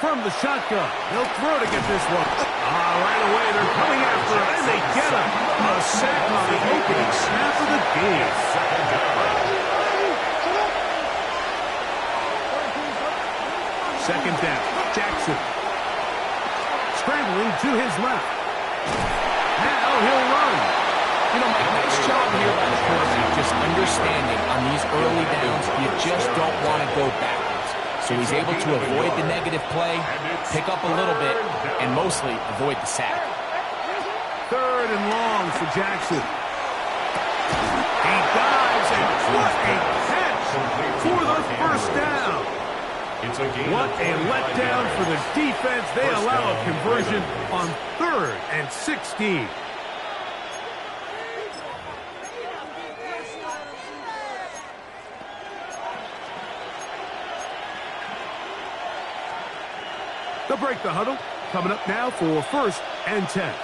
from the shotgun. He'll throw to get this one. Right away, they're coming after him, and they get him. A sack on the opening snap of the game. Second down, Jackson. Scrambling to his left. Now he'll run. You know, Mike, nice job here by the quarterback, just understanding on these early downs, you just don't want to go backwards. So he's able to avoid the negative play, pick up a little bit, and mostly avoid the sack. Third and long for Jackson. He dives, and what a catch for the first down. What a letdown for the defense. They allow a conversion on 3rd and 16. They'll break the huddle. Coming up now for 1st and 10.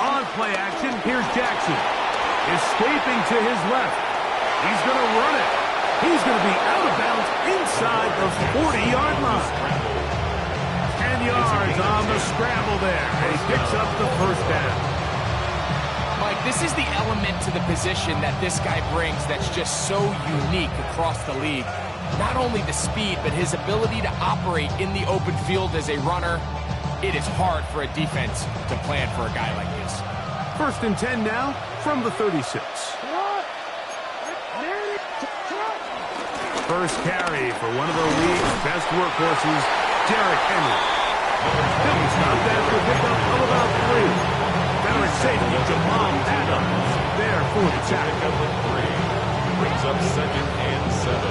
On play action, here's Jackson. Escaping to his left. He's going to run it. He's going to be out of bounds inside the 40-yard line. 10 yards on the scramble there, and he picks up the first down. Mike, this is the element to the position that this guy brings that's just so unique across the league. Not only the speed, but his ability to operate in the open field as a runner. It is hard for a defense to plan for a guy like this. 1st and 10 now from the 36. First carry for one of the league's best workhorses, Derrick Henry. He'll be stopped after a pickup of about 3. Veteran safety Jamal Adams there for the tackle. Number 3 brings up 2nd and 7.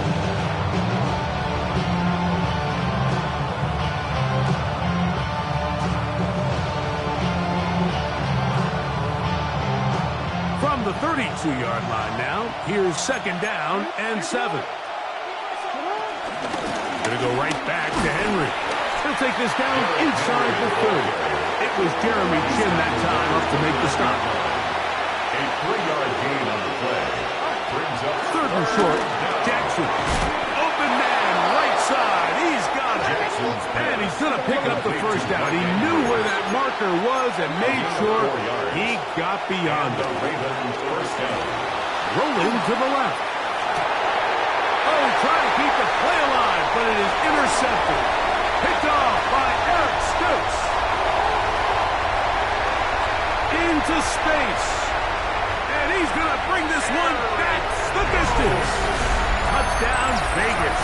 From the 32-yard line now, here's 2nd down and 7. Gonna go right back to Henry. He'll take this down inside the 30. It was Jeremy Chin that time up to make the stop. A 3-yard gain on the play. Brings up 3rd and short, Jackson. Open man, right side. He's got it. And he's gonna pick up the first down. He knew where that marker was and made sure he got beyond it. Rolling to the left. Oh, trying to keep the play alive, but it is intercepted. Picked off by Eric Stokes. Into space. And he's going to bring this one back the distance. Touchdown, Vegas.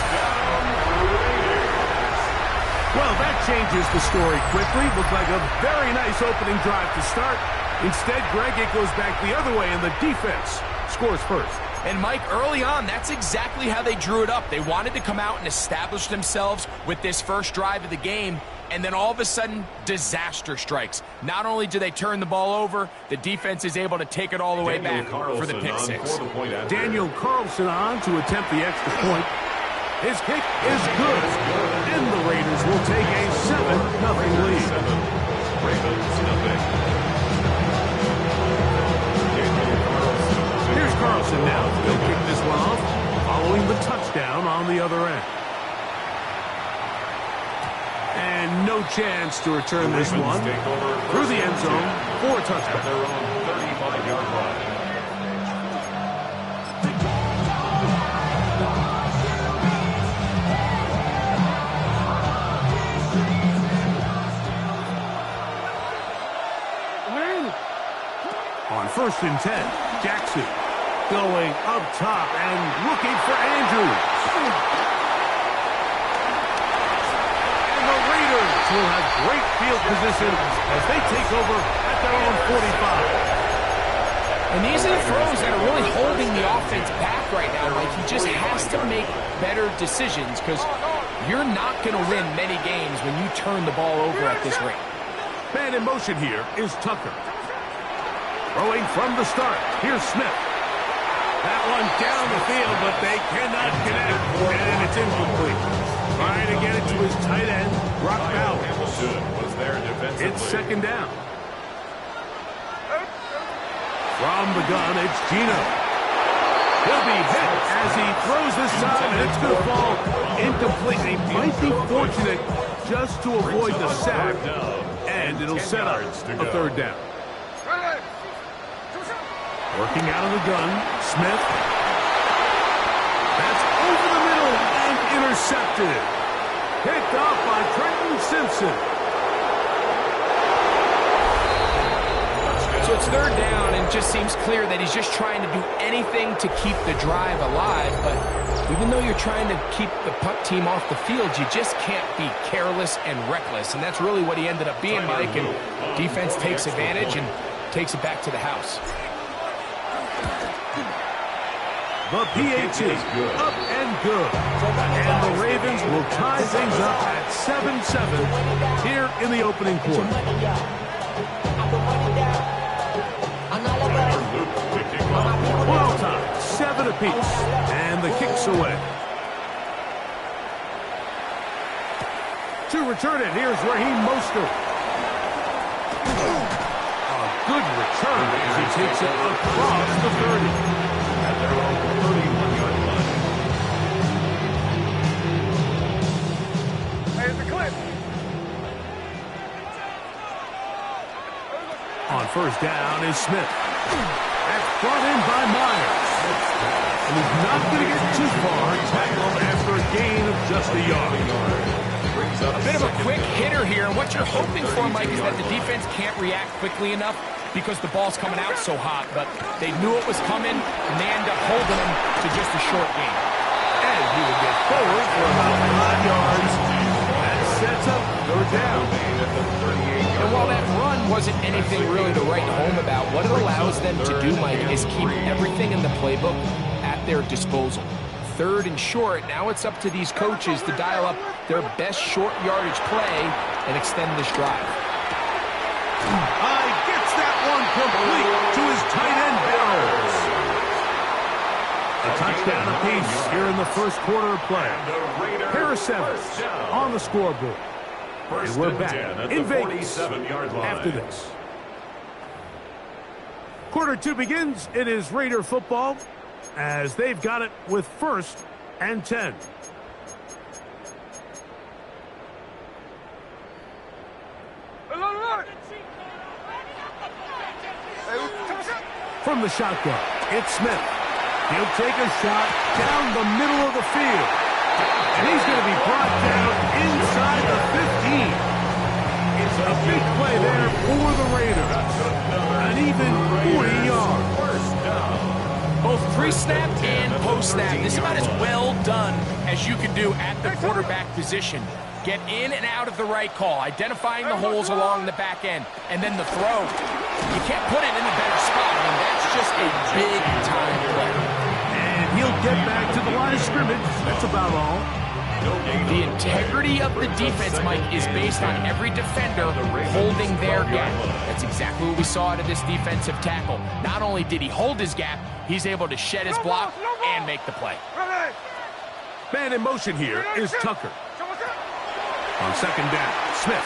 Well, that changes the story quickly. Looked like a very nice opening drive to start. Instead, Greg, it goes back the other way, and the defense scores first. And Mike, early on, that's exactly how they drew it up. They wanted to come out and establish themselves with this first drive of the game, and then all of a sudden, disaster strikes. Not only do they turn the ball over, the defense is able to take it all the way back for the pick six. Daniel Carlson on to attempt the extra point. His kick is good, and the Raiders will take a 7-0 lead. Ravens nothing. Here's Carlson now. He'll kick this one off, following the touchdown on the other end. And no chance to return this one through the end zone for a touchdown. At their own 35-yard line. On 1st and 10, Jackson going up top and looking for Andrews. And the Raiders will have great field position as they take over at their own 45. And these are the throws that are really holding the offense back right now. Like, he just has to make better decisions because you're not going to win many games when you turn the ball over at this rate. Man in motion here is Tucker. Throwing from the start. Here's Smith. That one down the field, but they cannot connect. And it's incomplete. Trying to get it to his tight end, Brock Bowers. Was there defensively. It's 2nd down. From the gun, it's Gino. He'll be hit as he throws this time, and it's going to fall incomplete. He might be fortunate just to avoid the sack, and it'll set up a third down. Working out of the gun, Smith. That's over the middle and intercepted. Picked up by Trenton Simpson. So it's third down, and it just seems clear that he's just trying to do anything to keep the drive alive. But even though you're trying to keep the punt team off the field, you just can't be careless and reckless. And that's really what he ended up being, Mike. And defense takes advantage and takes it back to the house. The PAT up and good. And the Ravens will tie things up at 7-7 here in the opening quarter. Well time, 7 apiece, and the kick's away. To return it, here's Raheem Mostert. A good return as he takes it across the 30. At their own 31-yard line. There's the clip. On first down is Smith. That's brought in by Myers. And he's not going to get too far. Tackled after a gain of just a yard. A bit of a quick hitter here, and what you're hoping for, Mike, is that the defense can't react quickly enough because the ball's coming out so hot. But they knew it was coming, and they end up holding him to just a short gain. And he will get forward for about 5 yards. That sets up third down. And while that run wasn't anything really to write home about, what it allows them to do, Mike, is keep everything in the playbook at their disposal. Third and short, now it's up to these coaches to dial up their best short yardage play and extend this drive. Gets that one complete to his tight end Barrows. A touchdown apiece here in the first quarter of play. Harris Evans on the scoreboard. And we're back in Vegas after this. Quarter 2 begins. It is Raider football as they've got it with 1st and 10. From the shotgun, it's Smith. He'll take a shot down the middle of the field. And he's going to be brought down inside the 15. It's a big play there for the Raiders. An even 40 yards. Both pre-snap and post-snap. This is about as well done as you can do at the quarterback position. Get in and out of the right call, identifying the holes along the back end, and then the throw. You can't put it in a better spot. I mean, that's just a big-time play. And he'll get back to the line of scrimmage. That's about all. The integrity of the defense, Mike, is based on every defender holding their gap. That's exactly what we saw out of this defensive tackle. Not only did he hold his gap, he's able to shed his block and make the play. Man in motion here is Tucker. On second down, Smith.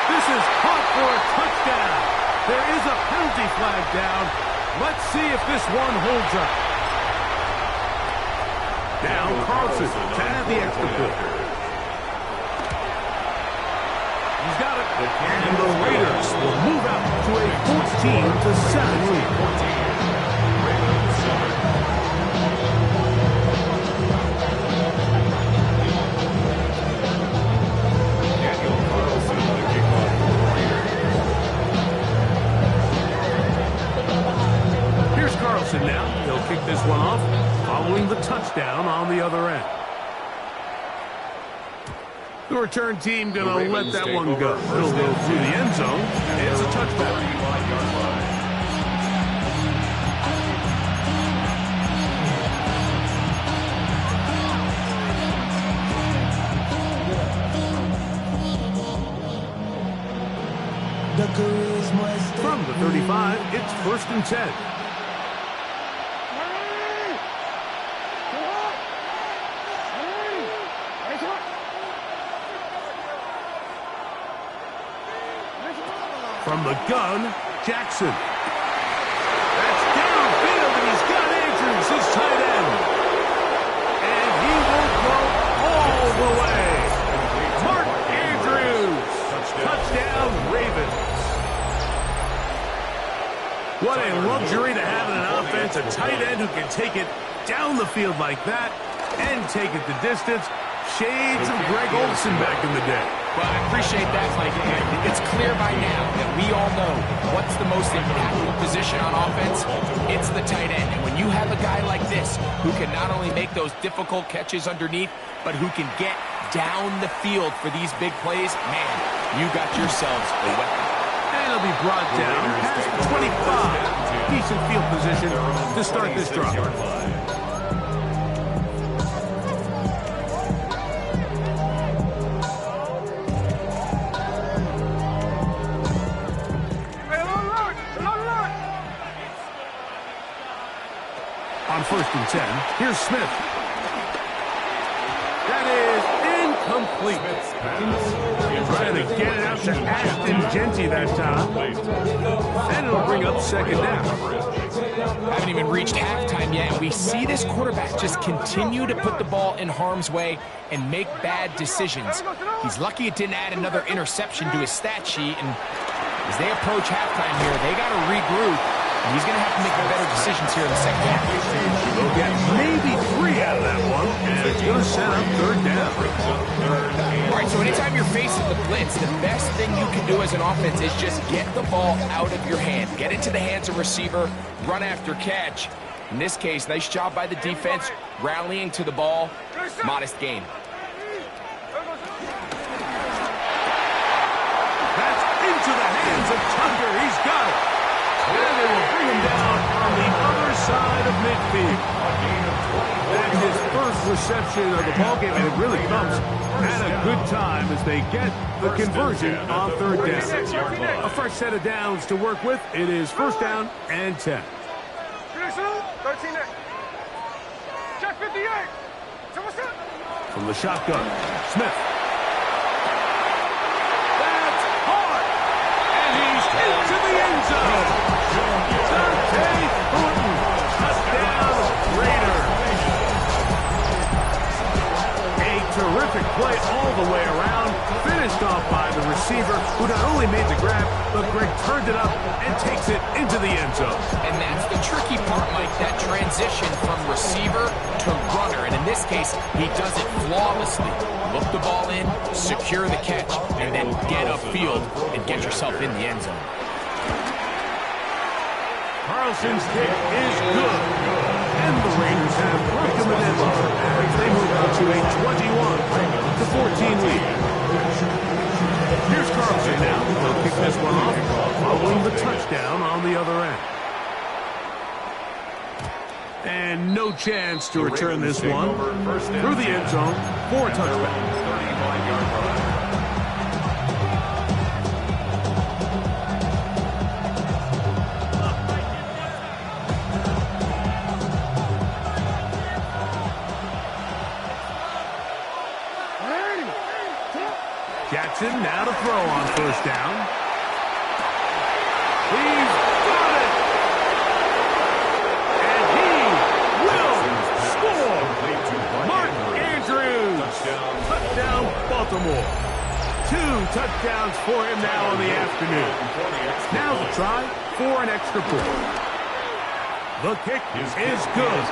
This is caught for a touchdown. There is a penalty flag down. Let's see if this one holds up. Now Carlson to add the extra point. He's got it. And the Raiders will move out to a 14-7 lead. Here's Carlson now. He'll kick this one off, following the touchdown on the other end. The return team going to let that one go. It'll go through the end zone. It's a touchback. From the 35, it's 1st and 10. From the gun, Jackson. That's his tight end. And he will go all the way. Mark Andrews. Touchdown, Ravens. What a luxury to have in an offense, a tight end who can take it down the field like that and take it the distance. Shades of Greg Olsen back in the day. Well, I appreciate that, Mike. It's clear by now that we all know what's the most impactful position on offense. It's the tight end. And when you have a guy like this who can not only make those difficult catches underneath, but who can get down the field for these big plays, man, you got yourselves a weapon. And it'll be brought down past the 25. Decent field position to start this drive. On 1st and 10, here's Smith. That is incomplete. Trying to get it out to Ashton Jeanty that time. And it'll bring up 2nd down. Haven't even reached halftime yet, and we see this quarterback just continue to put the ball in harm's way and make bad decisions. He's lucky it didn't add another interception to his stat sheet, and as they approach halftime here, they got to regroup. And he's going to have to make better decisions here in the second half. They'll get maybe 3 out of that one, and it's going to set up 3rd down. All right, so anytime you're facing the blitz, the best thing you can do as an offense is just get the ball out of your hand. Get into the hands of receiver, run after catch. In this case, nice job by the defense, rallying to the ball. Modest gain. That's into the hands of Tucker. He's got it. And they will bring him down on the other side of midfield. That's his first reception of the ballgame, and it really comes at a good time as they get the conversion on 3rd down. A fresh set of downs to work with. It is 1st down and 10. 13. Check 58. From the shotgun, Smith. That's hard. And he's into the end zone. Dante Thornton. Touchdown, Raiders. A terrific play all the way around. Finished off by the receiver, who not only made the grab, but Greg turned it up and takes it into the end zone. And that's the tricky part, Mike, that transition from receiver to runner. And in this case, he does it flawlessly. Look the ball in, secure the catch, and then get upfield and get yourself in the end zone. Carlson's kick is good. And the Raiders have broken the deadlock as they move out to a 21-14 lead. Here's Carlson now. They'll kick this one off, following the touchdown on the other end. And no chance to return this one through the end zone for a touchback. Jackson now to throw on 1st down. He's got it! And he will score! Mark Andrews! Touchdown, Baltimore. 2 touchdowns for him now in the afternoon. Now the try for an extra point. The kick is good,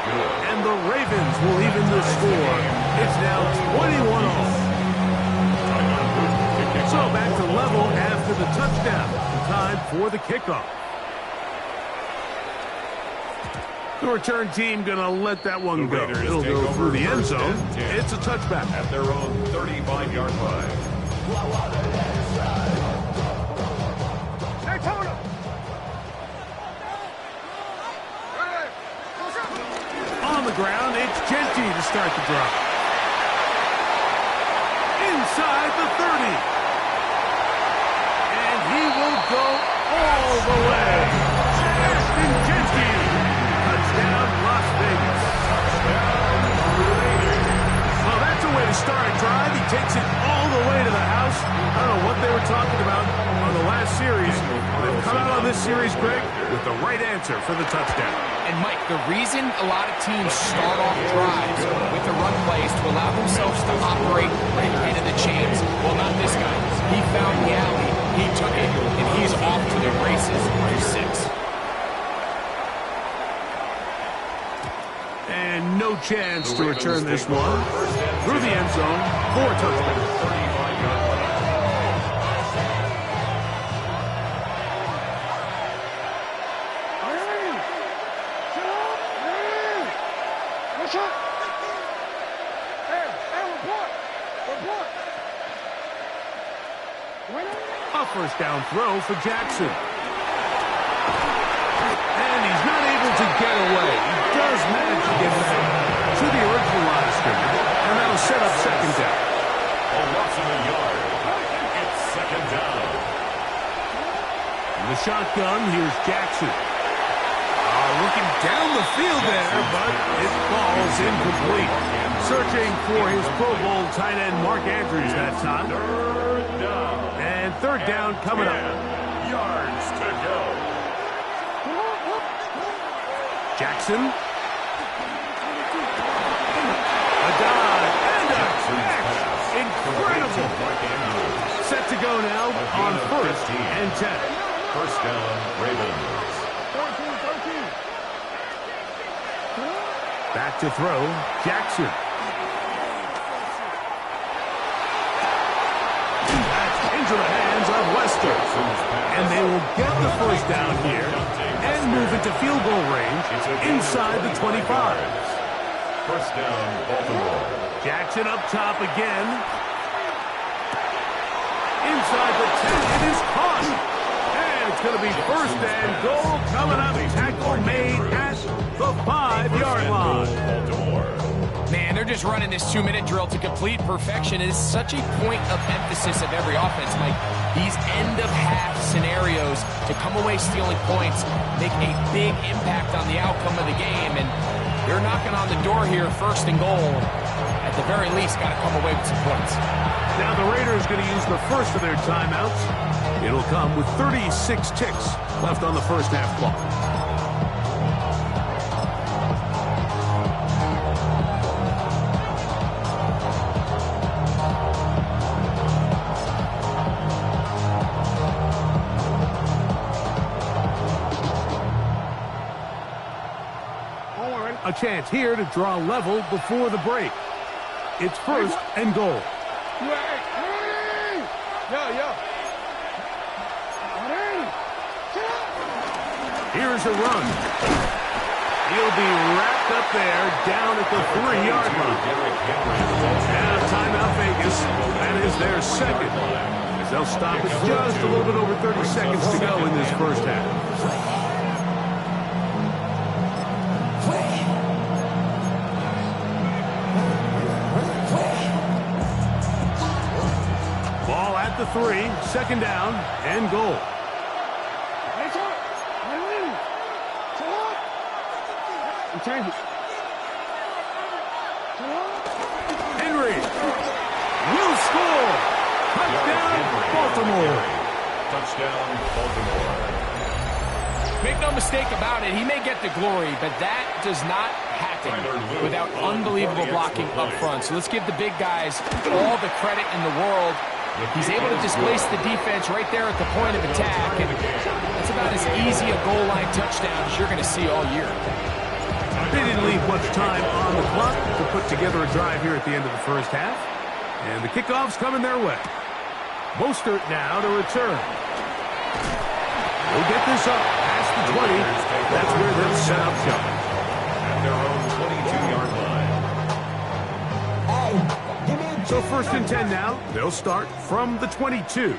and the Ravens will even the score. It's now 21-all. So back to level after the touchdown. Time for the kickoff. The return team going to let that one go. It'll go through the end zone. It's a touchback. At their own 35-yard line. On the ground, it's Jeanty to start the drive. Inside the 30. He will go all the way. Ashton Jeanty. Touchdown, Las Vegas. Well, that's a way to start a drive. He takes it all the way to the house. I don't know what they were talking about on the last series. They've come out on this series, Greg, with the right answer for the touchdown. And, Mike, the reason a lot of teams start off drives with the run plays to allow themselves to operate right ahead of the chains. Well, not this guy. He found the alley, he took it, and he's off to the races for 6. And no chance to return this one. Through the end zone, 4 touchdowns. A first down throw for Jackson. And he's not able to get away. He does manage to get back to the original line of scrimmage, and that'll set up second down. A loss of a yard. It's second down. In the shotgun, here's Jackson. Looking down the field there, but it falls incomplete. Searching for his Pro Bowl tight end Mark Andrews that time. Third down. And third down coming up. Yards to go. Jackson. A dive and a catch. Incredible. Set to go now on first and 10. First down, Ravens. Back to throw, Jackson. That's into the hands of Lester. And they will get the first down here and move into field goal range inside the 25. First down, Baltimore. Jackson up top again. Inside the 10, it is caught. And it's going to be first and goal coming up. Tackle made at the 5-yard line. Man, they're just running this 2-minute drill to complete perfection. It is such a point of emphasis of every offense, Mike. These end-of-half scenarios to come away stealing points make a big impact on the outcome of the game. And they're knocking on the door here, first and goal. At the very least, got to come away with some points. Now the Raiders going to use the first of their timeouts. It'll come with 36 ticks left on the first half clock. A chance here to draw level before the break. It's first and goal. Here's a run. He'll be wrapped up there down at the 3-yard line. Now timeout Vegas. That is their second. As they'll stop it just a little bit over 30 seconds to go in this first half. The 3, second down, and goal. Henry will score. Touchdown, Baltimore. Touchdown, Baltimore. Make no mistake about it, he may get the glory, but that does not happen without unbelievable blocking up front. So let's give the big guys all the credit in the world. He's able to displace the defense right there at the point of attack, and that's about as easy a goal line touchdown as you're going to see all year. They didn't leave much time on the clock to put together a drive here at the end of the first half, and the kickoff's coming their way. Mostert now to return. We'll get this up past the 20. That's where they'll set up shop. At their own 22-yard line. So first and 10 now. They'll start from the 22.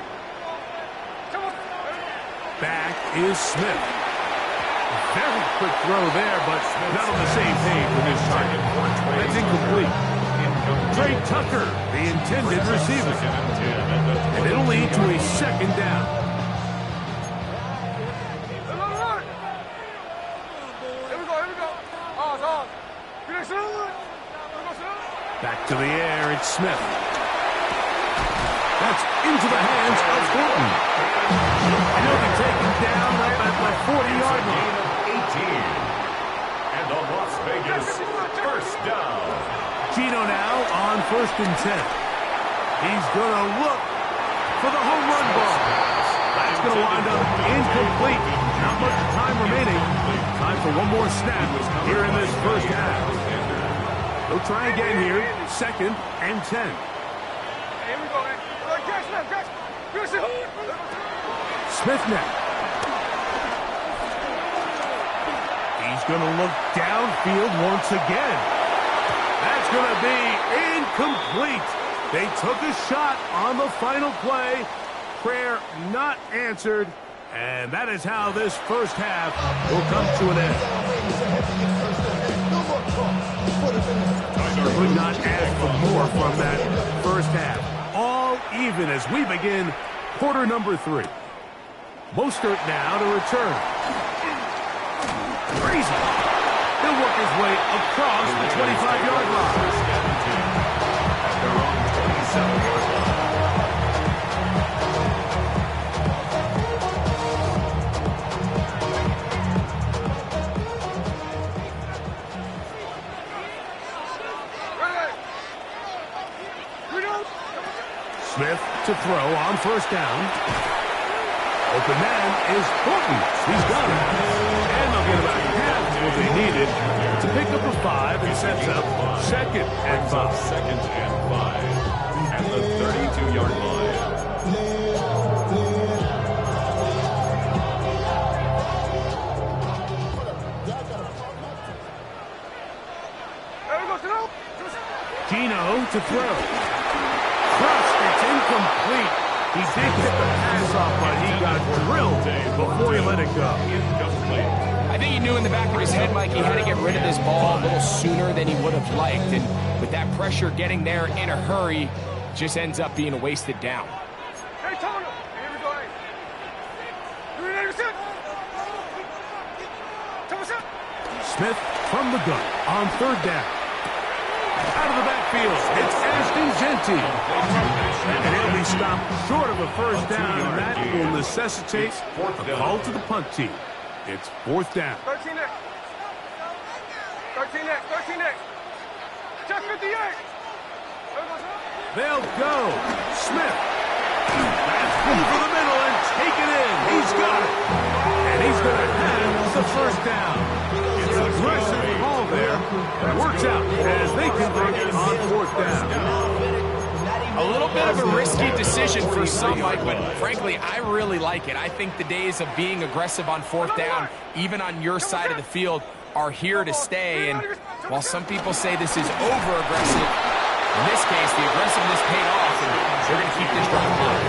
Back is Smith. Very quick throw there, but not on the same page with his target. That's incomplete. Trey Tucker, the intended receiver. And it'll lead to a second down. Back to the air, it's Smith. That's into the hands of Horton. And he'll be taken down up at the 40-yard line. Gain of 18. And the Las Vegas first down. Gino now on 1st and 10. He's going to look for the home run ball. That's going to wind up incomplete. Not much time remaining. Time for one more snap here in this first half. They'll try again here. 2nd and 10. Here we go, man. Smith now. He's going to look downfield once again. That's going to be incomplete. They took a shot on the final play. Prayer not answered. And that is how this first half will come to an end. Could not ask for more from that first half. All even as we begin quarter number 3. Mostert now to return. Crazy. He'll work his way across the 25-yard line. At their own 27-yard line. Smith to throw on 1st down. Open man is Horton. He's got it. And they'll get about half what they needed to pick up a 5 and sets up 2nd and 5. 2nd and 5. At the 32-yard line. Gino to throw. Crushed, it's incomplete. He did get the pass off, but he got drilled before he let it go. I think he knew in the back of his head, Mike, he had to get rid of this ball a little sooner than he would have liked. And with that pressure getting there in a hurry, just ends up being a wasted down. Hey, Tony. Here we go. Smith from the gun on 3rd down. Out of the backfield, it's Ashton Jeanty. And he'll be stopped short of a first down, and that will necessitate a call to the punt team. It's 4th down. 13 next. 13 next. 13 next. Check 58. They'll go. Smith. That's over the middle and take it in. He's got it. And he's going to have the first down. It's an aggressive call there. It works out as they convert it on 4th down. A little bit of a risky decision for some, Mike, but frankly, I really like it. I think the days of being aggressive on 4th down, even on your side of the field, are here to stay. And while some people say this is over-aggressive, in this case, the aggressiveness paid off, and they're going to keep this drive going.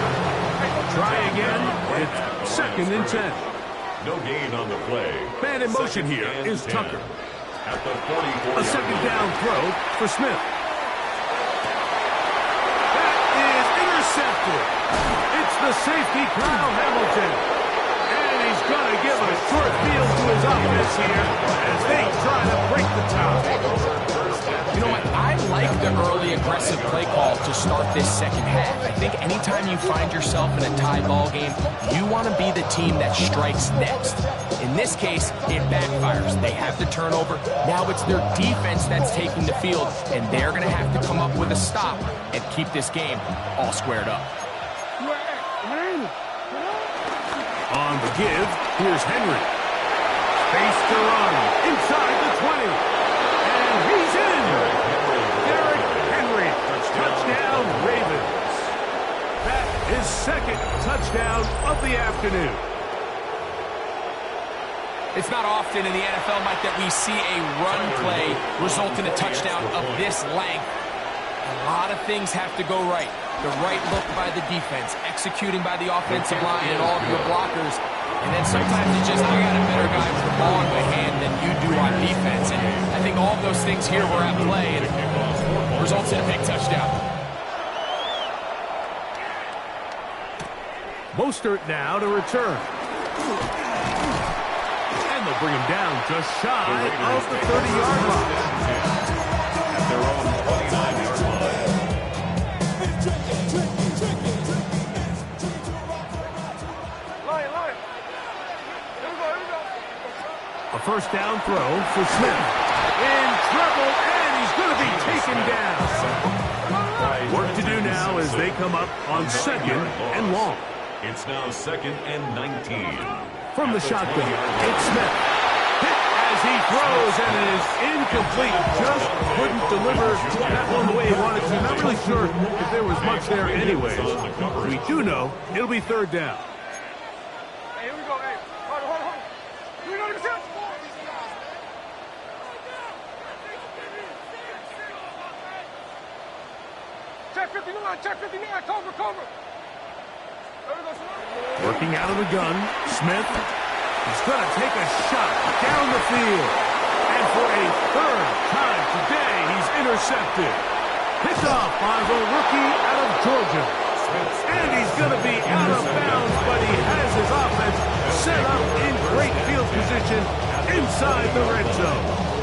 Try again. It's 2nd and 10. No gain on the play. Man in motion here is 10. Tucker. At the 44-yard A 2nd down throw for Smith. Intercepted. It's the safety, Kyle Hamilton. And he's going to give a short field to his offense here as they try to break the tie. You know what? I like the early aggressive play call to start this second half. I think anytime you find yourself in a tie ball game, you want to be the team that strikes next. In this case, it backfires. They have the turnover. Now it's their defense that's taking the field, and they're going to have to come up with a stop and keep this game all squared up. On the give, here's Henry. Space to run inside the 20. And he's in. Derrick Henry. Touchdown, Ravens. That is 2nd touchdown of the afternoon. It's not often in the NFL, Mike, that we see a run play result in a touchdown of this length. A lot of things have to go right. The right look by the defense, executing by the offensive line and all of your blockers. And then sometimes it's just, I got a better guy with the ball in my hand than you do on defense. And I think all of those things here were at play and results in a big touchdown. Mostert now to return. And they'll bring him down just shy of the 30-yard line. At their own 29-yard line. Lion. Here we go. A first down throw for Smith. In trouble, and he's going to be taken down. Work to do now as they come up on second and long. It's now second and 19. From the shotgun, it's Smith. Hit as he throws, and it is incomplete. Just couldn't deliver that one the way he wanted to. Not really sure if there was much there anyways. We do know it'll be third down. Hey, here we go. Hey, hold on. Do we know the set? Check 59, check 59, cover. There we go, son. Working out of the gun, Smith is going to take a shot down the field. And for a third time today, he's intercepted. Picked off by the rookie out of Georgia. And he's going to be out of bounds, but he has his offense set up in great field position inside the red zone.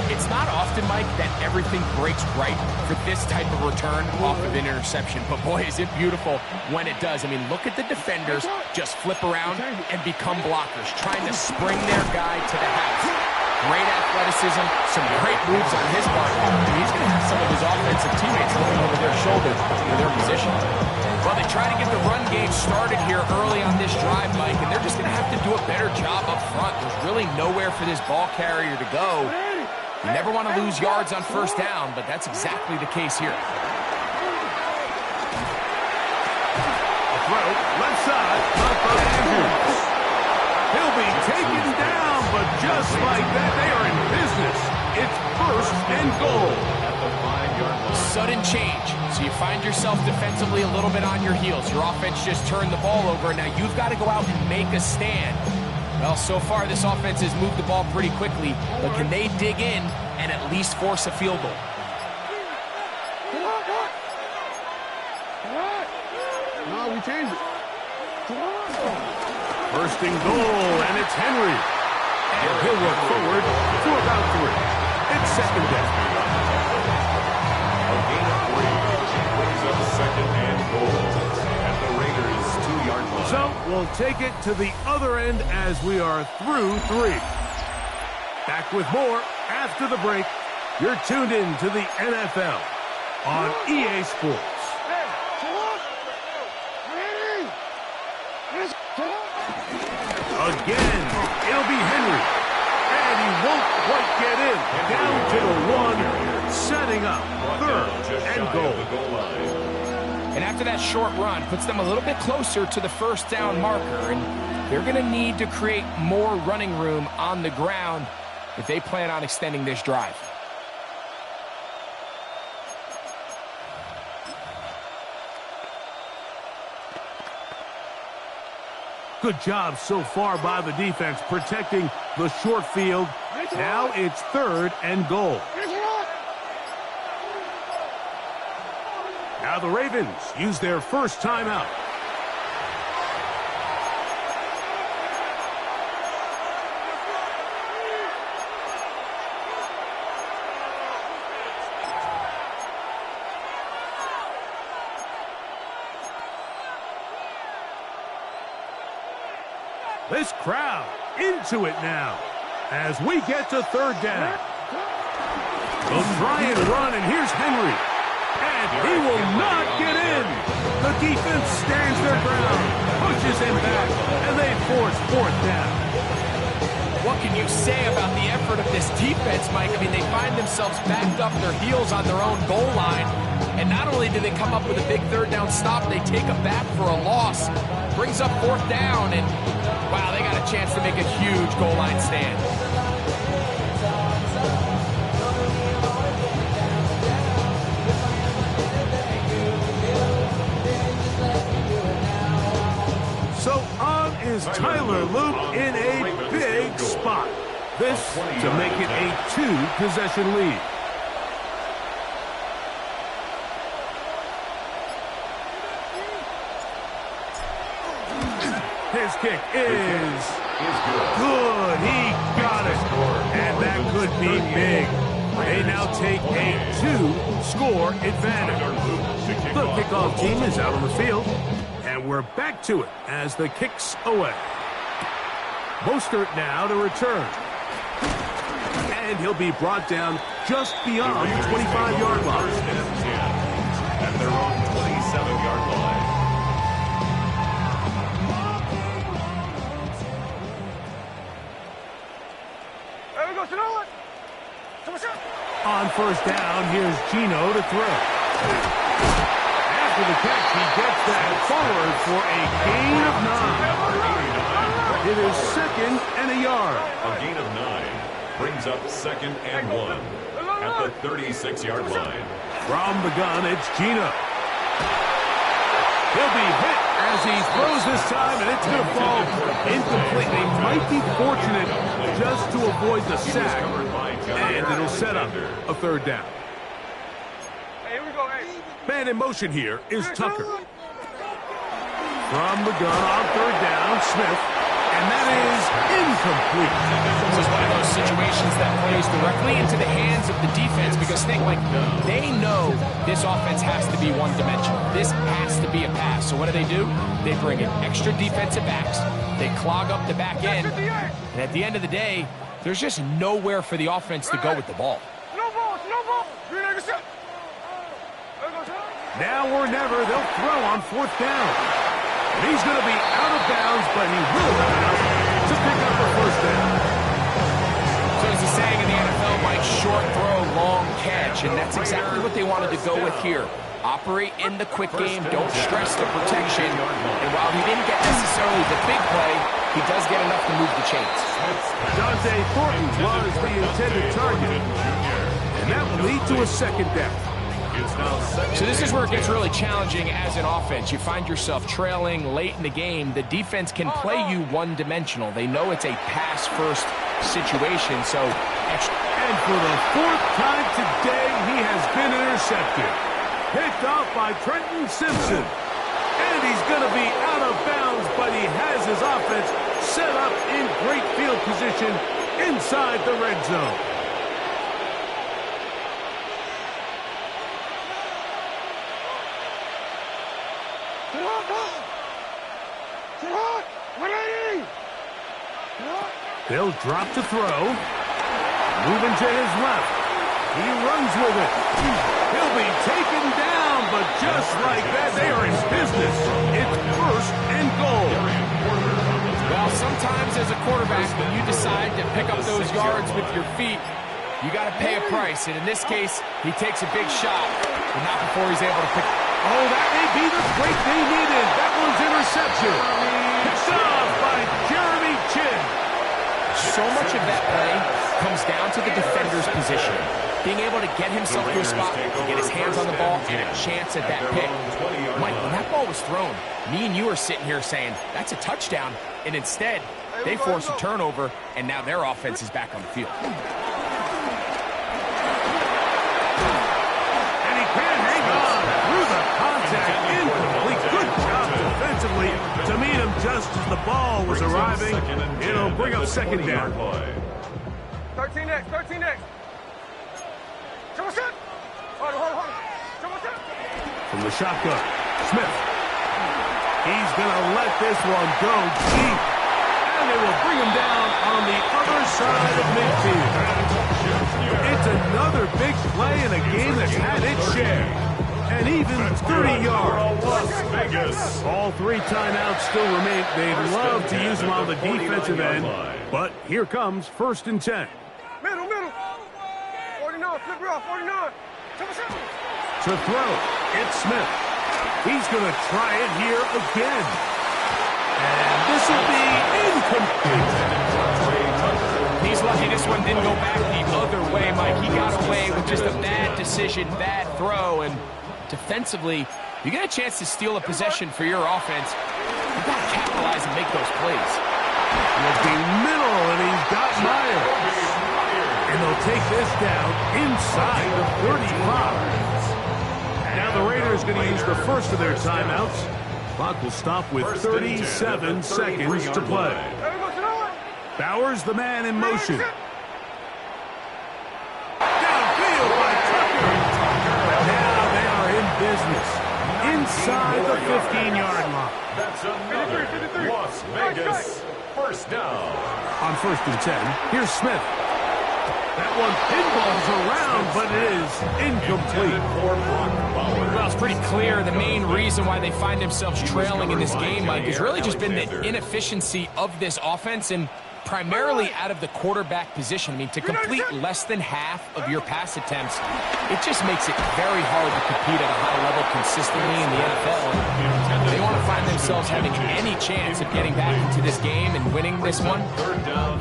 It's not often, Mike, that everything breaks right for this type of return off of an interception. But, boy, is it beautiful when it does. I mean, look at the defenders just flip around and become blockers, trying to spring their guy to the house. Great athleticism, some great moves on his part. He's going to have some of his offensive teammates looking over their shoulders for their position. Well, they try to get the run game started here early on this drive, Mike, and they're just going to have to do a better job up front. There's really nowhere for this ball carrier to go. You never want to lose yards on first down, but that's exactly the case here. A throw, left side, up for Andrews. He'll be taken down, but just like that, they are in business. It's first and goal. Sudden change. So you find yourself defensively a little bit on your heels. Your offense just turned the ball over, and now you've got to go out and make a stand. Well, so far this offense has moved the ball pretty quickly, but can they dig in and at least force a field goal? No, we changed it. First and goal, and it's Henry. And he'll work forward for about 3. It's second down. A gain of 3, which brings up second and goal at the Raiders' 2-yard line. So we'll take it to the other end as we are through 3. Back with more after the break. You're tuned in to the NFL on EA Sports. Again, it'll be Henry. And he won't quite get in. Down to the 1, setting up third and goal. And after that short run, puts them a little bit closer to the first down marker. And they're going to need to create more running room on the ground if they plan on extending this drive. Good job so far by the defense protecting the short field. Now it's third and goal. Now the Ravens use their first timeout. This crowd into it now as we get to third down. They'll try and run, and here's Henry. And he will not get in. The defense stands their ground, pushes him back, and they force fourth down. What can you say about the effort of this defense, Mike? I mean, they find themselves backed up their heels on their own goal line. And not only do they come up with a big third down stop, they take them back for a loss. Brings up fourth down, and wow, they got a chance to make a huge goal line stand. So on is Tyler Luke in a big spot. This to make it a 2-possession lead. His kick is good. He got it. And that could be big. They now take a 2-score advantage. The kickoff team is out on the field. And we're back to it as the kick's away. Mostert now to return. And he'll be brought down just beyond the 25-yard line. First and 10 at their own 27-yard line. There we go, Sonoma. On first down, here's Geno to throw. After the catch, he gets that forward for a gain of 9. It is second and a yard. A gain of 9 brings up second and 1 at the 36-yard line. From the gun, it's Geno. He'll be hit as he throws this time, and it's going to fall incomplete. They might be fortunate just to avoid the sack, and it'll set up a third down. Hey, here we go, hey. Man in motion here is Tucker. From the gun on third down, Smith, and that is incomplete. This is one of those situations that plays directly into the hands of the defense because they know this offense has to be one-dimensional. This has to be a pass. So what do? They bring in extra defensive backs. They clog up the back end. And at the end of the day, there's just nowhere for the offense to go with the ball. No ball, no ball. Now or never, they'll throw on fourth down. And he's going to be out of bounds, but he will have enough to pick up the first down. So as the saying in the NFL, Mike, short throw, long catch. And that's exactly what they wanted to go with here. Operate in the quick game, don't stress the protection. And while he didn't get necessarily the big play, he does get enough to move the chains. Dante Thornton was the intended target. And that will lead to a second down. So this is where it gets really challenging as an offense. You find yourself trailing late in the game. The defense can play you one-dimensional. They know it's a pass-first situation, so extra. And for the fourth time today, he has been intercepted. Picked off by Trenton Simpson. And he's going to be out of bounds, but he has his offense set up in great field position inside the red zone. They'll drop to throw. Moving to his left. He runs with it. He'll be taken down, but just like that, they are in business. It's first and goal. Well, sometimes as a quarterback, when you decide to pick up those yards with your feet, you got to pay a price. And in this case, he takes a big shot, but not before he's able to pick. Oh, that may be the break they needed. That one's interception. Picked off by Jeremy Chinn. So much of that play comes down to the defender's position. Being able to get himself to a spot, to get his hands on the ball, and a chance at that pick. Mike, when that ball was thrown, me and you are sitting here saying, that's a touchdown. And instead, they force a turnover, and now their offense is back on the field. And he can't hang on through the contact. Incomplete. Good job defensively to meet him just as the ball was arriving. It'll bring up second down. 13X, 13X. From the shotgun, Smith. He's going to let this one go deep. And they will bring him down on the other side of midfield. It's another big play in a game that's had its share. And even 30 yards. Vegas. All three timeouts still remain. They'd love to use them on the defensive end. But here comes first and 10. Middle. 49, flip it off, 49. To throw, it's Smith. He's going to try it here again. And this will be incomplete. He's lucky this one didn't go back the other way, Mike. He got away with just a bad decision, bad throw, and defensively, you get a chance to steal a possession for your offense. You've got to capitalize and make those plays. He'll be middle, and he's got Myers. And they'll take this down inside the 35. Now the Raiders going to use the first of their timeouts. Clock will stop with 37 seconds to play. Bowers, the man in motion. Downfield by Tucker. Now they are in business. Inside the 15-yard line. That's another Las Vegas first down. On 1st and 10, here's Smith. That one pinballs around, but it is incomplete. Well, it's pretty clear the main reason why they find themselves trailing in this game, Mike, has really just been the inefficiency of this offense and primarily out of the quarterback position. I mean, to complete less than half of your pass attempts, it just makes it very hard to compete at a high level consistently in the NFL. If they want to find themselves having any chance of getting back into this game and winning this one,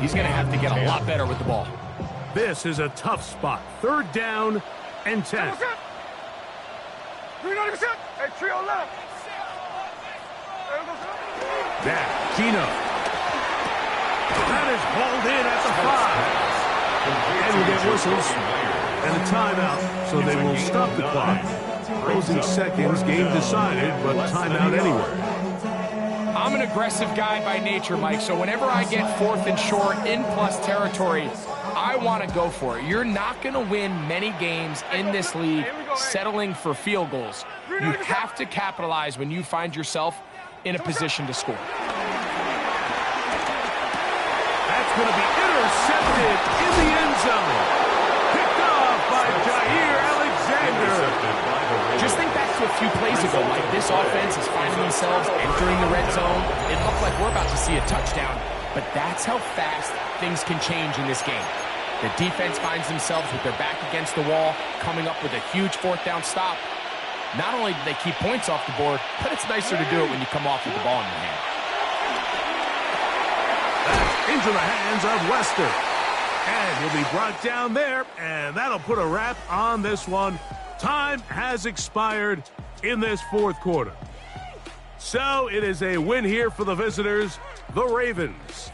he's going to have to get a lot better with the ball. This is a tough spot. 3rd down and 10. Hey, trio left. That, Gino. That is hauled in at the 5. And we get whistles and a timeout, so they will stop the clock. Closing seconds, game decided, but timeout anyway. I'm an aggressive guy by nature, Mike, so whenever I get 4th and short in plus territory, I want to go for it. You're not going to win many games in this league settling for field goals. You have to capitalize when you find yourself in a position to score. That's going to be intercepted in the end zone. Picked off by Jair Alexander. Just think back to a few plays ago, Mike. This offense is finding themselves entering the red zone. It looked like we're about to see a touchdown, but that's how fast things can change in this game. The defense finds themselves with their back against the wall, coming up with a huge 4th down stop. Not only do they keep points off the board, but it's nicer to do it when you come off with the ball in your hand. That's into the hands of Lester. And he'll be brought down there, and that'll put a wrap on this one. Time has expired in this 4th quarter. So it is a win here for the visitors, the Ravens.